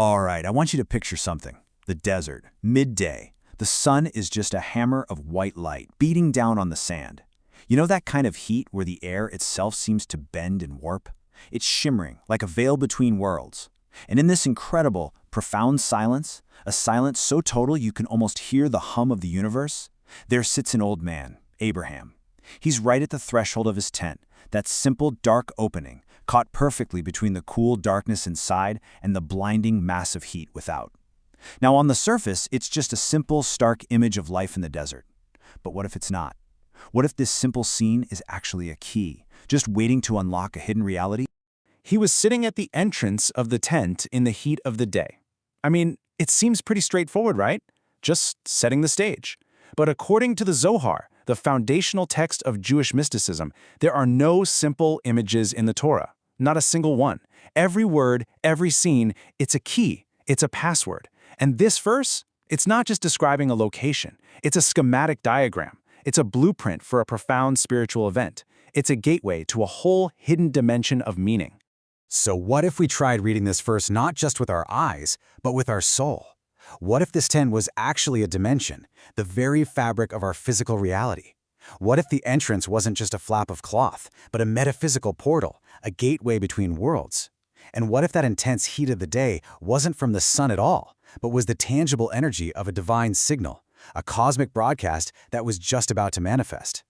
All right, I want you to picture something. The desert, midday. The sun is just a hammer of white light beating down on the sand. You know that kind of heat where the air itself seems to bend and warp? It's shimmering, like a veil between worlds. And in this incredible, profound silence, a silence so total you can almost hear the hum of the universe, there sits an old man, Abraham. He's right at the threshold of his tent, that simple, dark opening, caught perfectly between the cool darkness inside and the blinding mass of heat without. Now, on the surface, it's just a simple, stark image of life in the desert. But what if it's not? What if this simple scene is actually a key, just waiting to unlock a hidden reality? He was sitting at the entrance of the tent in the heat of the day. I mean, it seems pretty straightforward, right? Just setting the stage. But according to the Zohar, the foundational text of Jewish mysticism, there are no simple images in the Torah. Not a single one. Every word, every scene, it's a key. It's a password. And this verse, it's not just describing a location. It's a schematic diagram. It's a blueprint for a profound spiritual event. It's a gateway to a whole hidden dimension of meaning. So what if we tried reading this verse not just with our eyes, but with our soul? What if this tent was actually a dimension, the very fabric of our physical reality? What if the entrance wasn't just a flap of cloth, but a metaphysical portal, a gateway between worlds? And what if that intense heat of the day wasn't from the sun at all, but was the tangible energy of a divine signal, a cosmic broadcast that was just about to manifest?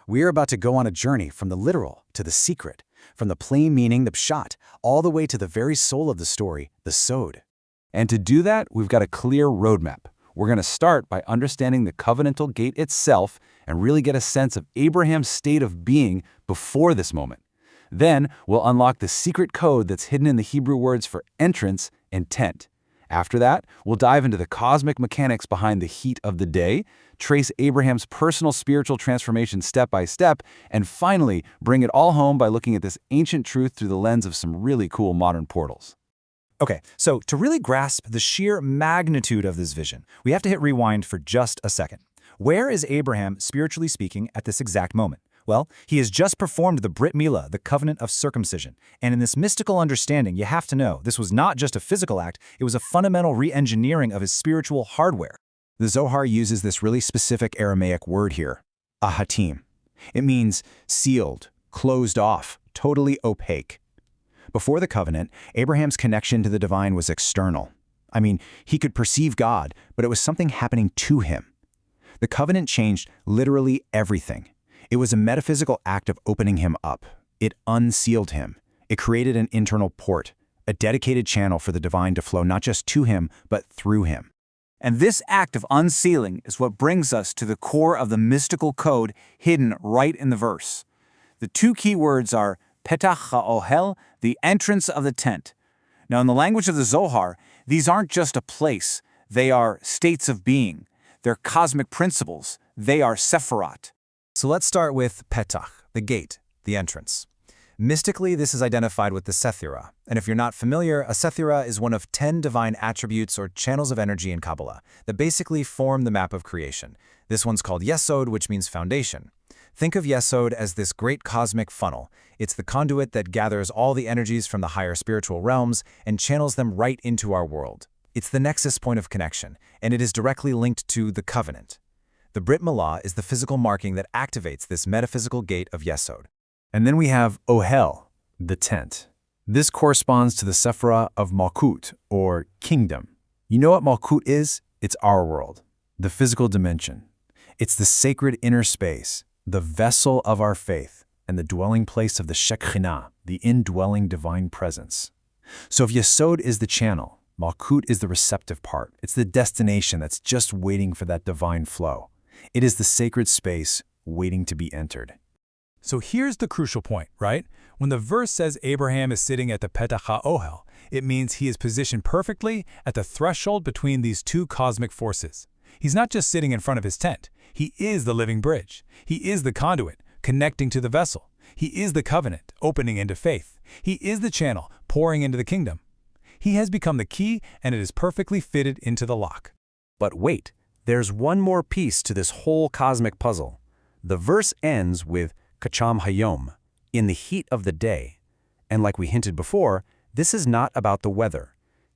We are about to go on a journey from the literal to the secret, from the plain meaning, the pshat, all the way to the very soul of the story, the Yesod. And to do that, we've got a clear roadmap. We're going to start by understanding the covenantal gate itself and really get a sense of Abraham's state of being before this moment. Then we'll unlock the secret code that's hidden in the Hebrew words for entrance and tent. After that, we'll dive into the cosmic mechanics behind the heat of the day, trace Abraham's personal spiritual transformation step by step, and finally bring it all home by looking at this ancient truth through the lens of some really cool modern portals. Okay, so to really grasp the sheer magnitude of this vision, we have to hit rewind for just a second. Where is Abraham, spiritually speaking, at this exact moment? Well, he has just performed the Brit Milah, the covenant of circumcision. And in this mystical understanding, you have to know, this was not just a physical act, it was a fundamental re-engineering of his spiritual hardware. The Zohar uses this really specific Aramaic word here, ahatim. It means sealed, closed off, totally opaque. Before the covenant, Abraham's connection to the divine was external. I mean, he could perceive God, but it was something happening to him. The covenant changed literally everything. It was a metaphysical act of opening him up. It unsealed him. It created an internal port, a dedicated channel for the divine to flow not just to him, but through him. And this act of unsealing is what brings us to the core of the mystical code hidden right in the verse. The two key words are Petach Ohel, the entrance of the tent. Now, in the language of the Zohar, these aren't just a place. They are states of being. They're cosmic principles. They are Sephirot. So let's start with Petach, the gate, the entrance. Mystically, this is identified with the Sethira. And if you're not familiar, a Sethira is one of 10 divine attributes or channels of energy in Kabbalah that basically form the map of creation. This one's called Yesod, which means foundation. Think of Yesod as this great cosmic funnel. It's the conduit that gathers all the energies from the higher spiritual realms and channels them right into our world. It's the nexus point of connection, and it is directly linked to the covenant. The Brit Milah is the physical marking that activates this metaphysical gate of Yesod. And then we have Ohel, the tent. This corresponds to the Sephirah of Malchut, or kingdom. You know what Malchut is? It's our world, the physical dimension. It's the sacred inner space, the vessel of our faith, and the dwelling place of the Shekinah, the indwelling divine presence. So if Yesod is the channel, Malchut is the receptive part. It's the destination that's just waiting for that divine flow. It is the sacred space waiting to be entered. So here's the crucial point, right? When the verse says Abraham is sitting at the Petach Ohel, it means he is positioned perfectly at the threshold between these two cosmic forces. He's not just sitting in front of his tent. He is the living bridge. He is the conduit, connecting to the vessel. He is the covenant, opening into faith. He is the channel, pouring into the kingdom. He has become the key, and it is perfectly fitted into the lock. But wait, there's one more piece to this whole cosmic puzzle. The verse ends with Kacham Hayom, in the heat of the day. And like we hinted before, this is not about the weather.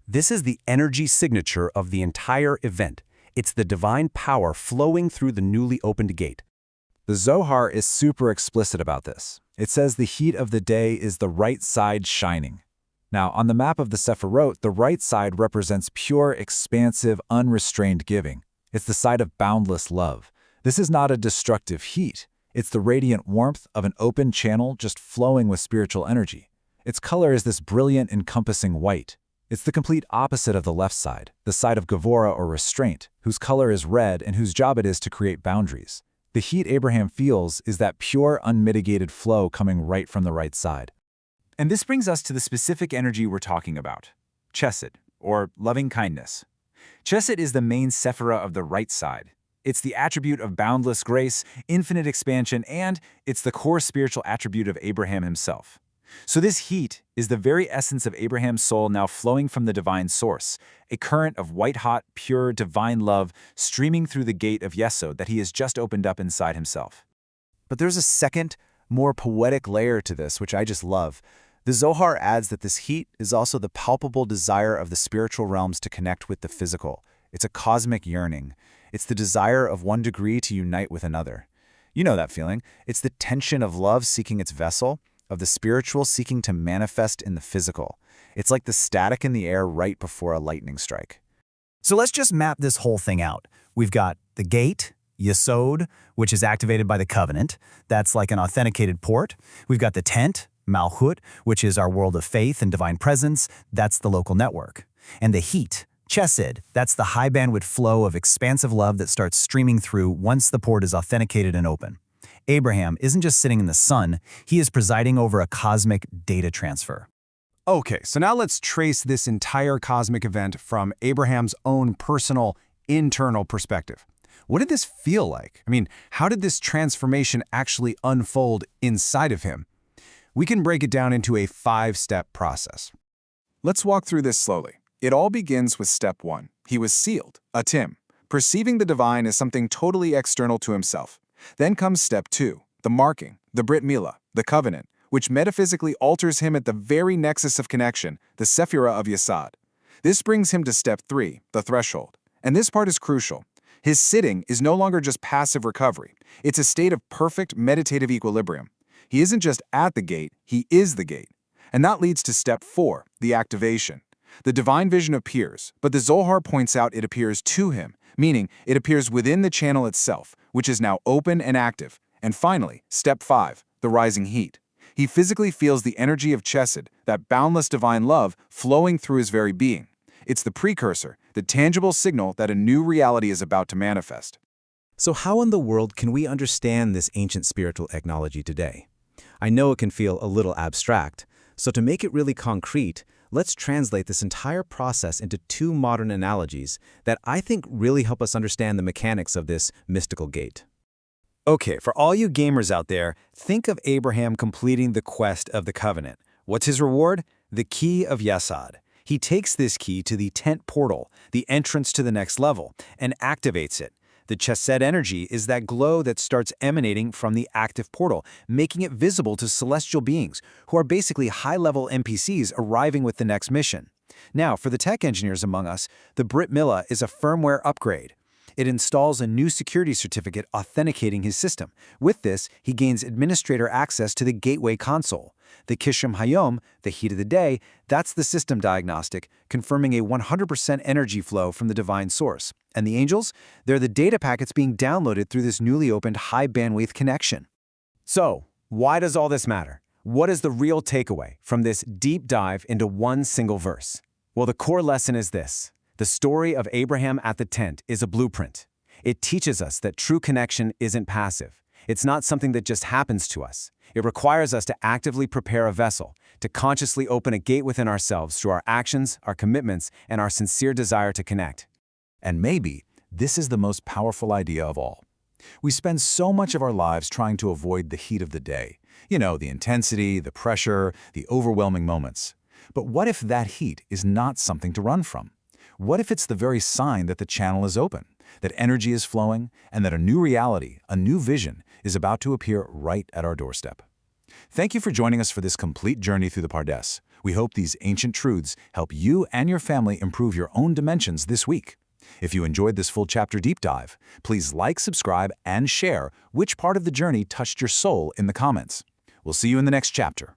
This is the energy signature of the entire event. It's the divine power flowing through the newly opened gate. The Zohar is super explicit about this. It says the heat of the day is the right side shining. Now, on the map of the Sephirot, the right side represents pure, expansive, unrestrained giving. It's the side of boundless love. This is not a destructive heat. It's the radiant warmth of an open channel just flowing with spiritual energy. Its color is this brilliant, encompassing white. It's the complete opposite of the left side, the side of Gevura or restraint, whose color is red and whose job it is to create boundaries. The heat Abraham feels is that pure, unmitigated flow coming right from the right side. And this brings us to the specific energy we're talking about, Chesed, or loving kindness. Chesed is the main sephira of the right side. It's the attribute of boundless grace, infinite expansion, and it's the core spiritual attribute of Abraham himself. So this heat is the very essence of Abraham's soul now flowing from the divine source, a current of white-hot, pure, divine love streaming through the gate of Yesod that he has just opened up inside himself. But there's a second, more poetic layer to this, which I just love. The Zohar adds that this heat is also the palpable desire of the spiritual realms to connect with the physical. It's a cosmic yearning. It's the desire of one degree to unite with another. You know that feeling. It's the tension of love seeking its vessel, of the spiritual seeking to manifest in the physical. It's like the static in the air right before a lightning strike. So let's just map this whole thing out. We've got the gate, Yesod, which is activated by the covenant. That's like an authenticated port. We've got the tent, Malchut, which is our world of faith and divine presence. That's the local network. And the heat, Chesed, that's the high bandwidth flow of expansive love that starts streaming through once the port is authenticated and open. Abraham isn't just sitting in the sun, he is presiding over a cosmic data transfer. Okay, so now let's trace this entire cosmic event from Abraham's own personal, internal perspective. What did this feel like? I mean, how did this transformation actually unfold inside of him? We can break it down into a 5-step process. Let's walk through this slowly. It all begins with step 1. He was sealed, a tim, perceiving the divine as something totally external to himself. Then comes step 2, the marking, the Brit Milah, the covenant, which metaphysically alters him at the very nexus of connection, the sephira of Yesod. This brings him to step 3, the threshold. And this part is crucial. His sitting is no longer just passive recovery. It's a state of perfect meditative equilibrium. He isn't just at the gate, he is the gate. And that leads to step 4, the activation. The divine vision appears, but the Zohar points out it appears to him, meaning it appears within the channel itself, which is now open and active. And finally, step 5, the rising heat. He physically feels the energy of Chesed, that boundless divine love, flowing through his very being. It's the precursor, the tangible signal that a new reality is about to manifest. So how in the world can we understand this ancient spiritual technology today? I know it can feel a little abstract, so to make it really concrete, let's translate this entire process into 2 modern analogies that I think really help us understand the mechanics of this mystical gate. Okay, for all you gamers out there, think of Abraham completing the quest of the covenant. What's his reward? The key of Yesod. He takes this key to the tent portal, the entrance to the next level, and activates it. The Chesed energy is that glow that starts emanating from the active portal, making it visible to celestial beings, who are basically high-level NPCs arriving with the next mission. Now, for the tech engineers among us, the Brit Milah is a firmware upgrade. It installs a new security certificate authenticating his system. With this, he gains administrator access to the gateway console. The Kishim Hayom, the heat of the day, that's the system diagnostic, confirming a 100% energy flow from the divine source. And the angels? They're the data packets being downloaded through this newly opened high-bandwidth connection. So, why does all this matter? What is the real takeaway from this deep dive into one single verse? Well, the core lesson is this. The story of Abraham at the tent is a blueprint. It teaches us that true connection isn't passive. It's not something that just happens to us. It requires us to actively prepare a vessel, to consciously open a gate within ourselves through our actions, our commitments, and our sincere desire to connect. And maybe this is the most powerful idea of all. We spend so much of our lives trying to avoid the heat of the day. You know, the intensity, the pressure, the overwhelming moments. But what if that heat is not something to run from? What if it's the very sign that the channel is open, that energy is flowing, and that a new reality, a new vision, is about to appear right at our doorstep? Thank you for joining us for this complete journey through the Pardes. We hope these ancient truths help you and your family improve your own dimensions this week. If you enjoyed this full chapter deep dive, please like, subscribe, and share which part of the journey touched your soul in the comments. We'll see you in the next chapter.